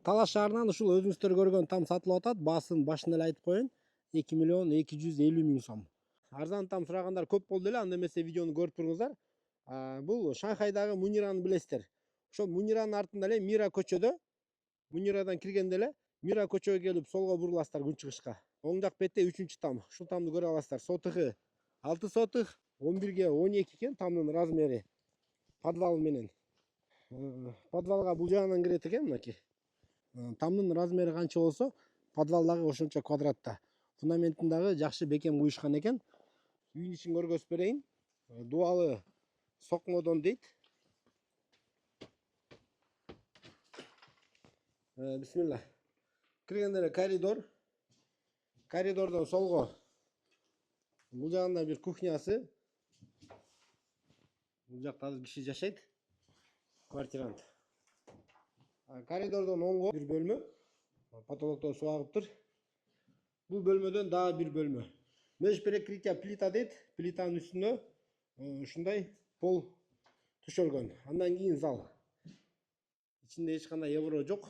Талас шаарынан ушул өзүңүздөр көргөн там сатылып атат. Баасын башында эле айтып коеюн. 2.250.000 сом. Арзан там сурагандар көп болду эле. Анда эмесе видеону көрүп туруңуздар. Бул Шанхайдагы Мунираны билесиздер. Ошол Муниранын артында эле Мира көчөдө, Мунирадан киргенде эле Мира көчөгө келип солго буруласыздар күнчыгышка. Оң жак бетте 3-чү там. Ушул тамды көрө аласыздар. Сотыгы 6 сотых, 11ге 12 экен тамдын размери. Подвал менен. Подвалга бул жагынан кирет экен мынакей. Тамдын размери канча болсо, подвал дагы ошончо квадратта. Фундаментин дагы жакшы бекем куюшкан экен. Үйдүн ичин көргөзүп берейин. Дубалы сокмодон дейт. Бисмилла. Киргенде эле коридор. Коридордон солго бул жагында бир кухнясы. Бул жакта азыр киши жашайт. Квартирант. Коридордон оңго бир бөлмө. Потолокто суу агыптыр. Бул бөлмөдөн дагы бир бөлмө. Межперекрытие плита дейт. Плитанын үстүнө ушундай пол төшөлгөн. Андан кийин зал. Ичинде эч кандай евро жок.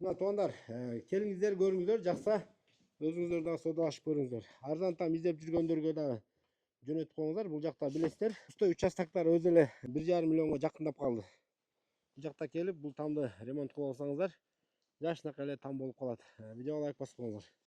Мына туугандар, келиңиздер, көрүңүздөр, жакса өзүңүздөр дагы соодалашып көрүңүздөр. Арзан там издеп жүргөндөргө дагы жөнөтүп коюңуздар. Бул жакта билесиздер. Устой участоктор өзү эле 1,5 миллионго жакындап калды. Бул жакта келип, бул тамды ремонт кылып алсаңыздар, жашынакай эле там болуп калат. Видеого лайк басып коюңуздар.